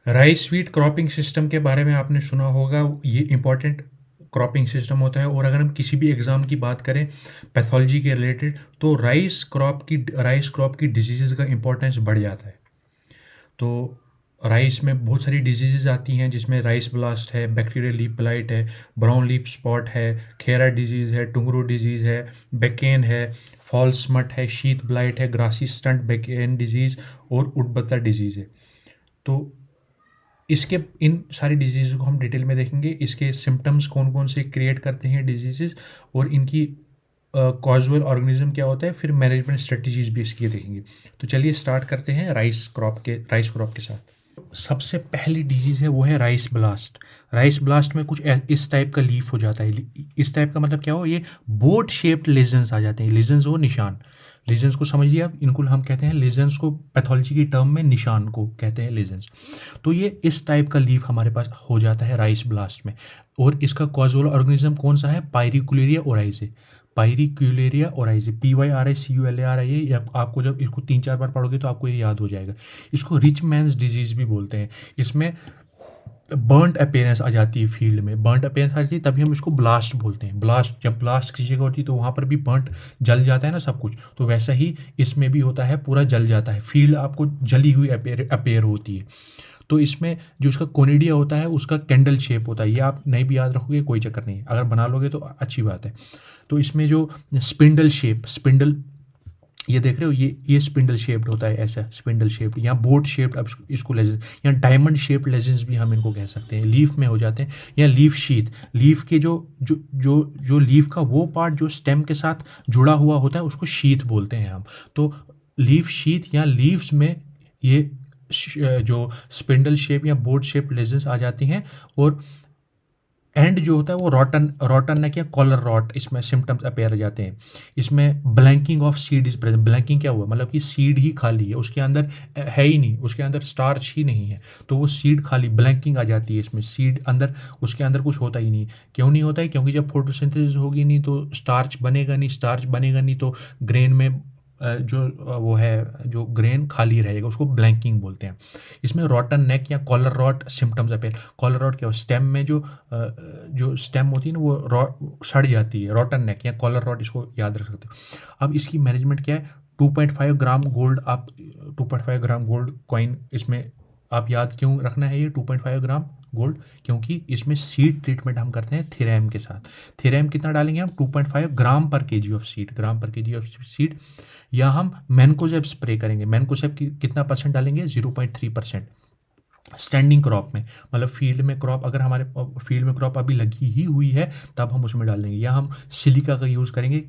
Rice wheat cropping system के बारे में आपने सुना होगा। ये इम्पॉर्टेंट क्रॉपिंग सिस्टम होता है। और अगर हम किसी भी एग्ज़ाम की बात करें पैथोलॉजी के रिलेटेड, तो राइस क्रॉप की डिजीज़ का इम्पोर्टेंस बढ़ जाता है। तो राइस में बहुत सारी डिजीज़ आती हैं, जिसमें राइस ब्लास्ट है, बैक्टीरियल लीफ ब्लाइट है, ब्राउन लीफ स्पॉट है, खेरा डिजीज़ है, टुंगरो डिजीज़ है, बेकेन है, फॉल स्मट है, शीथ ब्लाइट है, ग्रासी स्टंट बेकेन डिजीज़ और उडबत्ता डिजीज़ है। तो इसके इन सारी डिजीज़ को हम डिटेल में देखेंगे। इसके सिम्टम्स कौन कौन से क्रिएट करते हैं डिजीज़, और इनकी कॉजल ऑर्गेनिज्म क्या होता है, फिर मैनेजमेंट स्ट्रेटजीज भी इसकी देखेंगे। तो चलिए स्टार्ट करते हैं राइस क्रॉप के साथ। सबसे पहली डिजीज़ है वो है राइस ब्लास्ट। राइस ब्लास्ट में कुछ इस टाइप का लीफ हो जाता है। इस टाइप का मतलब क्या हो, ये बोट शेप्ड लेजन्स आ जाते हैं। लेजन्स वो निशान, लेजन्स को समझिए आप, इनको हम कहते हैं लेजन्स को, पैथोलॉजी की टर्म में निशान को कहते हैं लेजन्स। तो ये इस टाइप का लीफ हमारे पास हो जाता है राइस ब्लास्ट में। और इसका कॉजल ऑर्गेनिज्म कौन सा है, पायरिकुलेरिया ओराइजे। पायरिकुलेरिया ओराइजे, PYRICULARIA। आपको जब इसको 3-4 बार पढ़ोगे तो आपको ये याद हो जाएगा। इसको रिच मैन्स डिजीज भी बोलते हैं। इसमें बर्नट अपीयरेंस आ जाती है फील्ड में, बर्नट अपीयरेंस आ जाती है, तभी हम इसको ब्लास्ट बोलते हैं। ब्लास्ट, जब ब्लास्ट किसी जगह होती है तो वहाँ पर भी बर्नट जल जाता है ना सब कुछ, तो वैसा ही इसमें भी होता है, पूरा जल जाता है, फील्ड आपको जली हुई अपेयर होती है। तो इसमें जो उसका कोनिडिया होता है उसका कैंडल शेप होता है। ये आप नहीं भी याद रखोगे कोई चक्कर नहीं है, अगर बना लोगे तो अच्छी बात है। तो इसमें जो स्पिंडल, ये देख रहे हो, ये स्पिंडल शेप्ड होता है, ऐसा स्पिंडल शेप्ड, या बोट शेप्ड, अब इसको लेजेंस या डायमंड शेप्ड लेजेंस भी हम इनको कह सकते हैं। लीफ में हो जाते हैं, या लीफ शीथ, लीफ के जो लीफ का वो पार्ट जो स्टेम के साथ जुड़ा हुआ होता है उसको शीथ बोलते हैं हम। तो लीफ शीथ या लीव्स में ये जो स्पिंडल शेप या बोट शेप लेजेंस आ जाती हैं। और एंड जो होता है वो रॉटन नेक या कॉलर रॉट, इसमें सिम्टम्स अपेयर आ जाते हैं। इसमें blanking of seed is present. Blanking क्या हुआ, मतलब कि सीड ही खाली है, उसके अंदर है ही नहीं, उसके अंदर स्टार्च ही नहीं है, तो वो सीड खाली, ब्लैंकिंग आ जाती है इसमें, सीड अंदर, उसके अंदर कुछ होता ही नहीं। क्यों नहीं होता है, क्योंकि जब फोटोसिंथेसिस होगी नहीं तो स्टार्च बनेगा नहीं, स्टार्च बनेगा नहीं तो ग्रेन में जो वो है, जो ग्रेन खाली रहेगा, उसको ब्लैंकिंग बोलते हैं। इसमें रॉटन नेक या collar rot symptoms appear. Collar rot क्या हो, स्टेम में जो स्टेम होती है ना वो सड़ जाती है, रॉटन नेक या कॉलर रॉट, इसको याद रख सकते हो। अब इसकी मैनेजमेंट क्या है, 2.5 ग्राम गोल्ड, आप 2.5 ग्राम गोल्ड कॉइन इसमें आप याद क्यों रखना है ये 2.5 ग्राम गोल्ड, क्योंकि इसमें सीड ट्रीटमेंट हम करते हैं थीरैम के साथ। थीरैम कितना डालेंगे हम, 2.5 ग्राम पर केजी ऑफ सीड, ग्राम पर केजी ऑफ सीड। या हम मैनकोजेब स्प्रे करेंगे, मैनकोजेब की कितना परसेंट डालेंगे, 0.3%। स्टैंडिंग क्रॉप में, मतलब फील्ड में क्रॉप, अगर हमारे फील्ड में क्रॉप अभी लगी ही हुई है तब हम उसमें डाल देंगे। या हम सिलिका का यूज़ करेंगे,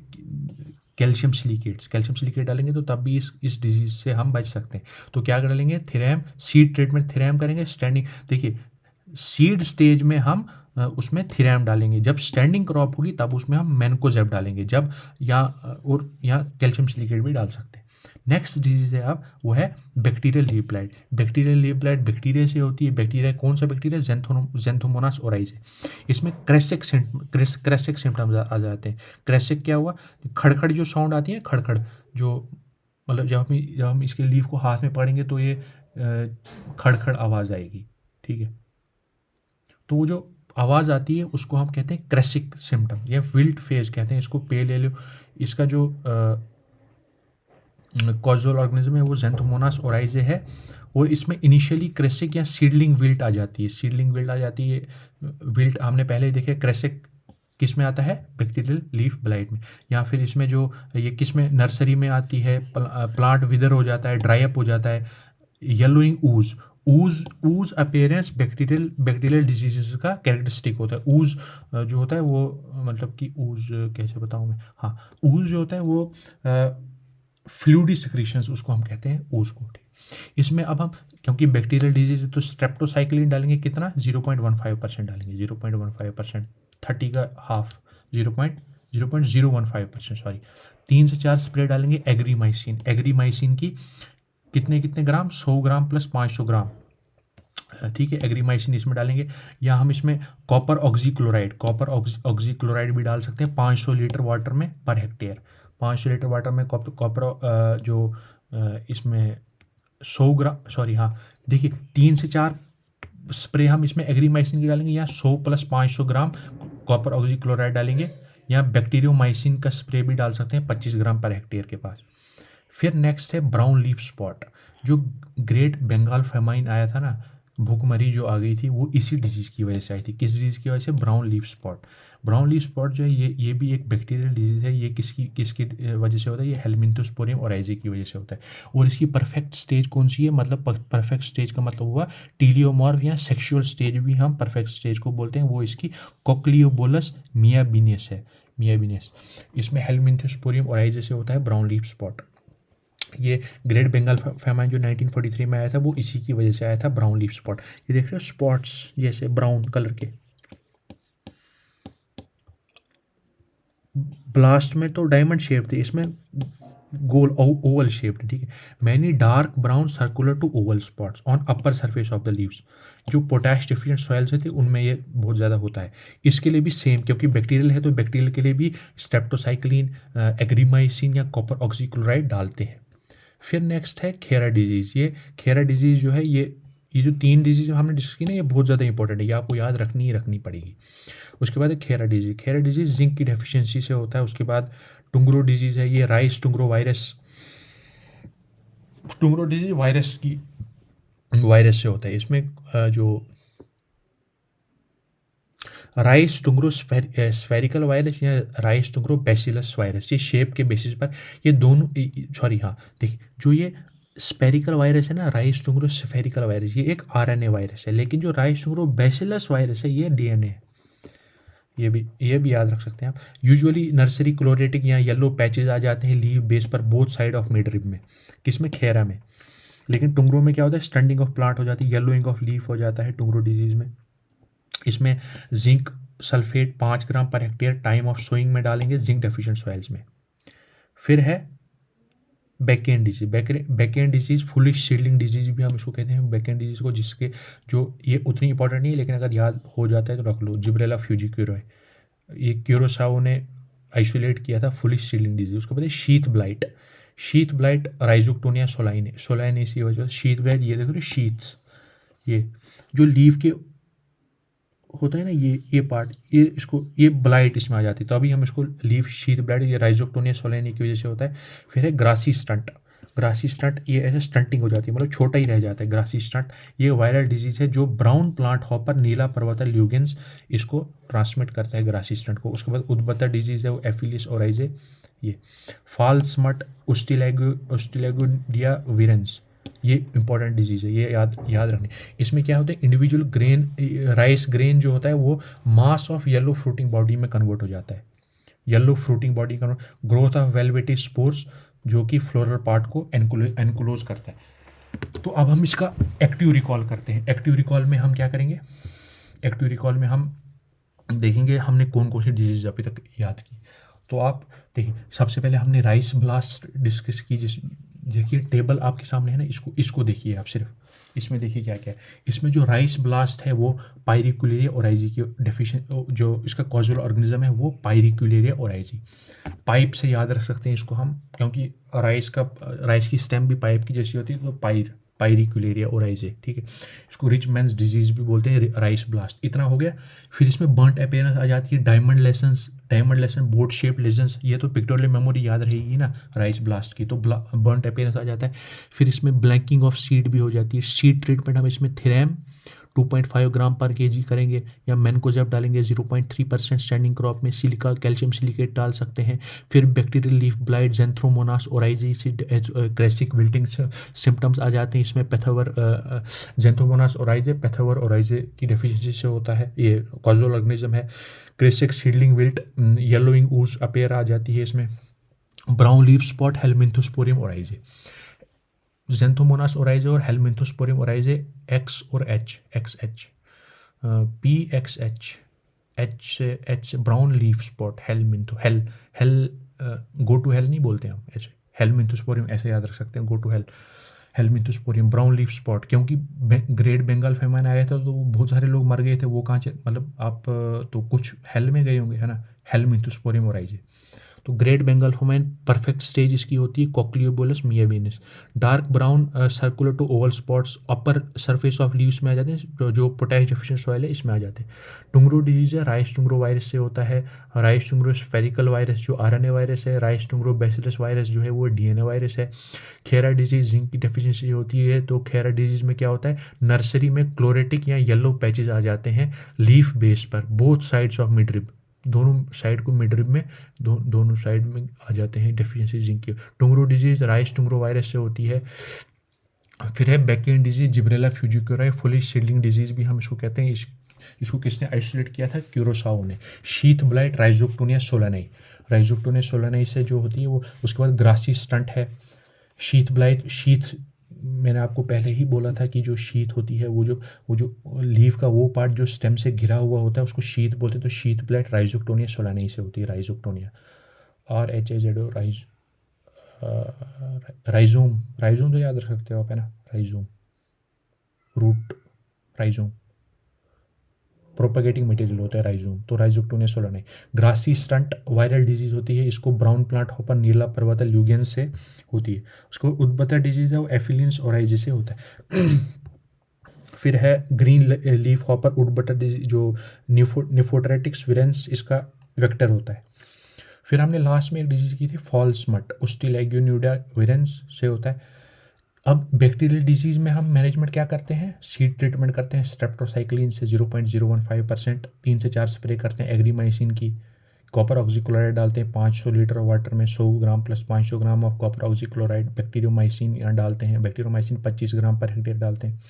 कैल्शियम सिलिकेट डालेंगे, तो तब भी इस डिजीज़ से हम बच सकते हैं। तो क्या डालेंगे, थीरैम सीड ट्रीटमेंट, थीरैम करेंगे। स्टैंडिंग, देखिए सीड स्टेज में हम उसमें थीरैम डालेंगे, जब स्टैंडिंग क्रॉप होगी तब उसमें हम मैनकोजेब डालेंगे, जब या कैल्शियम सिलिकेट भी डाल सकते हैं। नेक्स्ट डिजीज है अब वो है bacterial leaf blight. Bacterial leaf blight bacteria से होती है। बैक्टीरिया कौन सा बैक्टीरिया, जेंथोमोनास ओराइजे। इसमें क्रैसिक सिम्टम्स आ जाते हैं। क्रैसिक क्या हुआ, खड़खड़ जो साउंड आती है, खड़खड़ जो, मतलब जब हम इसके लीफ को हाथ में पकड़ेंगे तो ये खड़खड़ आवाज़ आएगी, ठीक है। तो वो जो आवाज़ आती है उसको हम कहते हैं क्रैसिक सिम्टम, या विल्ट फेज कहते हैं इसको, पे ले लो। इसका जो कॉजल ऑर्गेनिज्म है वो जेंथोमोनास ओराइजे है। और इसमें इनिशियली क्रेसिक या सीडलिंग विल्ट आ जाती है, विल्ट हमने पहले ही देखे। क्रेसिक किस में आता है, बैक्टीरियल लीफ ब्लाइट में। या फिर इसमें जो ये किस में, नर्सरी में आती है, प्लांट विदर हो जाता है, ड्राई अप हो जाता है। येलोइंग ऊज अपेयरेंस बैक्टीरियल डिजीजेस का कैरेक्टरिस्टिक होता है। ऊज जो होता है वो, मतलब कि ऊज कैसे बताऊँ मैं, हाँ, ऊज जो होता है वो फ्लूइडी सिक्रीशंस, उसको हम कहते हैं ऊज को, ठीक। इसमें अब हम, क्योंकि बैक्टीरियल डिजीज है तो स्ट्रेप्टोसाइक्लिन डालेंगे, कितना, 0.15% डालेंगे, 0.15%, 30 का हाफ, 0.015%, सॉरी। 3 से 4 स्प्रे डालेंगे एग्रीमाइसिन की, कितने ग्राम, 100 ग्राम प्लस 500 ग्राम, ठीक है, एग्रीमाइसिन इसमें डालेंगे। या हम इसमें कॉपर ऑक्सीक्लोराइड भी डाल सकते हैं 500 लीटर वाटर में पर हेक्टेयर। 500 लीटर वाटर में कॉपर इसमें 100 ग्राम, सॉरी हाँ, देखिए 3 से 4 स्प्रे हम इसमें एग्रीमाइसिन की डालेंगे, यहाँ 100 + 500 ग्राम कॉपर ऑक्सीक्लोराइड डालेंगे। यहाँ बैक्टीरियोमाइसिन का स्प्रे भी डाल सकते हैं 25 ग्राम पर हेक्टेयर के पास। फिर नेक्स्ट है ब्राउन लीफ स्पॉट। जो ग्रेट बंगाल फेमाइन आया था ना, भूखमरी जो आ गई थी, वो इसी डिजीज़ की वजह से आई थी। किस डिजीज़ की वजह से? Brown leaf spot. Brown leaf spot जो है ये भी एक बैक्टीरियल डिजीज़ है। ये किसकी किसकी वजह से होता है? ये हेलमिंथोस्पोरियम ओराइज़े की वजह से होता है। और इसकी परफेक्ट स्टेज कौन सी है? मतलब परफेक्ट स्टेज का मतलब हुआ टीलियोमॉर्फ या सेक्सुअल स्टेज भी हम परफेक्ट स्टेज को बोलते हैं। वो इसकी कोक्लियोबोलस मियाबिनेस है, मियाबिनेस। इसमें हेलमिंथोस्पोरियम ओराइज़े से होता है ब्राउन लीफ स्पॉट। ये ग्रेट बंगाल फेमाइन जो 1943 में आया था, वो इसी की वजह से आया था, ब्राउन लीफ स्पॉट। ये देख रहे हो स्पॉट्स जैसे ब्राउन कलर के। ब्लास्ट में तो डायमंड शेप थे, इसमें गोल ओवल शेप्ड, ठीक है। Many dark brown circular to oval spots on upper surface of the leaves. जो पोटैश डिफिशिएंट सॉइल्स होते हैं उनमें ये बहुत ज़्यादा होता है। इसके लिए भी सेम, क्योंकि बैक्टीरियल है तो बैक्टीरियल के लिए भी स्ट्रेप्टोसाइक्लिन, एग्रीमाइसिन या कॉपर ऑक्सीक्लोराइड डालते हैं। फिर नेक्स्ट है खेरा डिजीज़। ये खेरा डिजीज़ जो है, ये जो 3 डिजीज़ हमने डिस्कस की ना, ये बहुत ज़्यादा इंपॉर्टेंट है, ये आपको याद रखनी पड़ेगी। उसके बाद है खेरा डिजीज़। खेरा डिजीज़ जिंक की डेफिशिएंसी से होता है। उसके बाद टुंगरो डिजीज़ है, ये rice tungro virus, टुंगरो disease virus से होता है। इसमें जो राइस टुंगरो स्फेरिकल वायरस या राइस टुंगरो बैसिलस वायरस, ये शेप के बेसिस पर ये दोनों, सॉरी हाँ देखिए, जो ये स्पेरिकल वायरस है ना, राइस टुंगरो स्फेरिकल वायरस, ये एक आरएनए वायरस है। लेकिन जो राइस टुंगरो बैसिलस वायरस है, ये डीएनए है। ये भी याद रख सकते हैं आप। यूजुअली नर्सरी क्लोरेटिक या येलो पैचेज आ जाते हैं लीव बेस पर both side of mid rib में, किसमें? खेरा में। लेकिन टुंगरो में क्या होता है? स्टंडिंग ऑफ प्लांट हो जाती है, येलोइंग ऑफ लीफ हो जाता है टुंगरो डिजीज़ में। इसमें zinc sulphate 5 gram per hectare time of sowing में डालेंगे जिंक डेफिशिएंट सॉइल्स में। फिर है backend disease. Backend disease foolish seedling disease भी हम इसको कहते हैं, बैकेंड डिजीज को, जिसके जो ये उतनी इंपॉर्टेंट नहीं है, लेकिन अगर याद हो जाता है तो रख लो। जिब्रेला फ्यूजिक्यूरोय, ये क्यूरोसाओ ने आइसोलेट किया था फुलिश सीडलिंग डिजीज। उसके बाद है sheath blight. Sheath blight Rhizoctonia सोलाइनेसी वजह शीथ ब्लाइट। ये देखो शीथ्स, ये जो लीव के होता है ना, ये पार्ट, ये ब्लाइट इसमें आ जाती है। तो अभी हम इसको लीफ शीथ ब्लाइट, ये राइजोक्टोनिया सोलाइनी की वजह से होता है। फिर है ग्रासी स्टंट। ग्रासी स्टंट, ये ऐसे स्टंटिंग हो जाती है, मतलब छोटा ही रह जाता है ग्रासी स्टंट। ये वायरल डिजीज है जो ब्राउन प्लांट हॉपर नीला पर्वता ल्यूगेंस इसको ट्रांसमिट करता है, ग्रासी स्टंट को। उसके बाद उद्बत्ता डिजीज है वो एफिलिस ओराइजे। ये फॉल स्मट ओस्टिलेगोडिया वीरेंस, ये इंपॉर्टेंट डिजीज़ है, ये याद रखनी। इसमें क्या होता है? इंडिविजुअल ग्रेन, राइस ग्रेन जो होता है वो मास ऑफ येलो फ्रूटिंग बॉडी में कन्वर्ट हो जाता है। येलो फ्रूटिंग बॉडी का ग्रोथ ऑफ वेलवेटी स्पोर्स, जो कि फ्लोरल पार्ट को एनक्लोज करता है। तो अब हम इसका एक्टिव रिकॉल करते हैं। एक्टिव रिकॉल में हम क्या करेंगे? एक्टिव रिकॉल में हम देखेंगे हमने कौन कौन सी डिजीज अभी तक याद की। तो आप देखिए, सबसे पहले हमने राइस ब्लास्ट डिस्कस की, देखिए टेबल आपके सामने है ना, इसको देखिए आप सिर्फ, इसमें देखिए क्या क्या है। इसमें जो राइस ब्लास्ट है वो पायरिकुलेरिया ओराइजी की डेफिशिएंट, जो इसका कॉजल ऑर्गेनिज्म है वो पायरिकुलेरिया ओराइजी। पाइप से याद रख सकते हैं इसको हम, क्योंकि राइस की स्टेम भी पाइप की जैसी होती है, तो पायरिकुलेरिया ओराइजे, ठीक है। इसको रिच मैंस डिजीज भी बोलते हैं, राइस ब्लास्ट। इतना हो गया। फिर इसमें बर्nt अपीयरेंस आ जाती है, diamond lesson, boat shape lesions, ये तो पिक्टोरियल मेमोरी याद रहेगी ना राइस ब्लास्ट की, तो बर्nt अपीयरेंस आ जाता है। फिर इसमें ब्लैंकिंग ऑफ सीड भी हो जाती है। सीड ट्रीटमेंट हम इसमें थिरैम 2.5 ग्राम पर केजी करेंगे, या मैनकोजेब डालेंगे 0.3% स्टैंडिंग क्रॉप में। सिलिका कैल्शियम सिलिकेट डाल सकते हैं। फिर बैक्टीरियल लीफ ब्लाइट, जेंथ्रोमोनास ओराइजी से क्रेसिक विल्टिंग सिम्टम्स आ जाते हैं इसमें। पैथोवर जेंथ्रोमोनास ओराइजे पैथोवर ओराइजे की डेफिशिएंसी से होता है, ये कॉजल ऑर्गेनिज्म है। क्रेसिक seedling wilt, yellowing ooze appear आ जाती है इसमें। Brown leaf spot, Helminthosporium oryzae. Xanthomonas oryzae और हेलमिंथोस्पोरियम ओराइजे एक्स और H, H brown leaf spot, go to hell नहीं बोलते हम ऐसे, हेलमिंथोस्पोरियम ऐसे याद रख सकते हैं, go to hell, Helminthosporium brown leaf spot. क्योंकि ग्रेट बंगाल फेमाइन आया था तो बहुत सारे लोग मर गए थे, वो कहाँ से, मतलब आप तो कुछ हेल में गए होंगे, है ना, हेलमिंथोस्पोरियम ओराइजे। तो great Bengal famine perfect stage इसकी होती है Cochliobolus miyabeanus. Dark brown circular to oval spots upper surface of leaves में आ जाते हैं, जो पोटैश डेफिशिएंट सॉइल है इसमें आ जाते हैं। टुंगरो डिजीज है राइस टुंगरो वायरस से होता है। राइस टुंगरो स्फेरिकल वायरस जो आरएनए वायरस है, राइस टुंगरो बैसिलस वायरस जो है वो डीएनए वायरस है। खेरा डिजीज जिंक की डेफिशिएंसी होती है, तो खेरा डिजीज में क्या होता है, नर्सरी में क्लोरेटिक या येलो पैचेज आ जाते हैं लीफ बेस पर, बोथ साइड्स ऑफ मिडरिब, दोनों साइड को मिडरिब में दोनों साइड में आ जाते हैं डेफिशिएंसी जिंक की। Tungro disease rice tungro virus से होती है। फिर है bakanae disease Gibberella fujikuroi foolish seedling disease भी हम इसको कहते हैं। इसको किसने आइसोलेट किया था, क्यूरोसाओ ने। शीथ ब्लाइट राइजोक्टोनिया सोलानाई, राइजोक्टोनिया सोलानाई से जो होती है वो। उसके बाद ग्रासी स्टंट है। शीथ ब्लाइट, शीथ मैंने आपको पहले ही बोला था कि जो शीथ होती है वो जो लीफ का वो पार्ट जो स्टेम से घिरा हुआ होता है उसको शीथ बोलते हैं। तो शीथ ब्लाइट राइजोक्टोनिया सोलानाई से होती है, राइजोक्टोनिया। RHIZO राइजोम, राइजोम तो याद रख सकते हो आप, है ना, rhizome, root rhizome, propagating material होता है राइजोम। तो Rhizoctonia solani. Grassy stunt viral disease होती है, इसको brown plant hopper Nilaparvata lugens से होती है। उसको उद्बता डिजीज है वो एफिलियंस ओराइजी से होता है। फिर है ग्रीन लीफ हॉपर उडबटर डिजीज जो निफोटरेटिक्स विरेंस इसका वेक्टर होता है। फिर हमने लास्ट में एक डिजीज की थी फॉल्स मट, उस्टिलैग्योनिडा विरेंस से होता है। अब बैक्टीरियल डिजीज में हम मैनेजमेंट क्या करते हैं, सीड ट्रीटमेंट करते हैं स्ट्रेप्टोसाइक्लिन से 0.015%, 3 से 4 स्प्रे करते हैं एग्रीमाइसिन की। कॉपर ऑक्सीक्लोराइड डालते हैं 500 लीटर वाटर में, 100 gram plus 500 gram of copper oxychloride. Bacteriomycin यहाँ डालते हैं, बैक्टीरियोमाइसिन 25 ग्राम पर हेक्टेयर डालते हैं।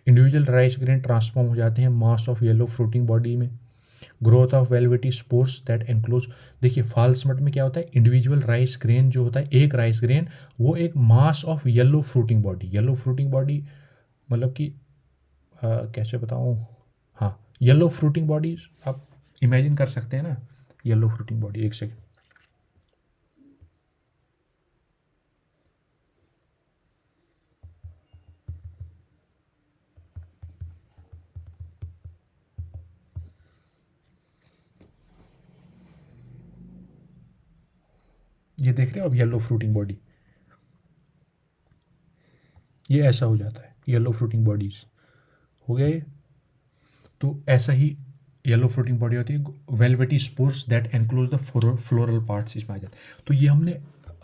इंडिविजुअल राइस ग्रेन ट्रांसफॉर्म हो जाते हैं mass of yellow fruiting body में। Growth of velvety spores that enclose. देखिए फॉल्स मट में क्या होता है, इंडिविजुअल राइस ग्रेन जो होता है, एक राइस ग्रेन वो एक मास of yellow fruiting body, yellow fruiting body मतलब कि कैसे बताऊँ, हाँ येलो फ्रूटिंग बॉडी आप इमेजिन कर सकते हैं ना, येलो फ्रूटिंग बॉडी। एक सेकेंड, ये देख रहे हो अब येलो फ्रूटिंग बॉडी, ये ऐसा हो जाता है येलो फ्रूटिंग बॉडीज हो गया ये। तो ऐसा ही येलो फ्रूटिंग बॉडी होती है। Velvety spores that enclose the floral parts इसमें आ जाते हैं। तो ये हमने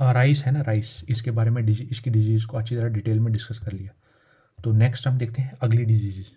राइस है ना, राइस, इसके बारे में इसकी डिजीज़ को अच्छी तरह डिटेल में डिस्कस कर लिया। तो नेक्स्ट हम देखते हैं अगली डिजीज़।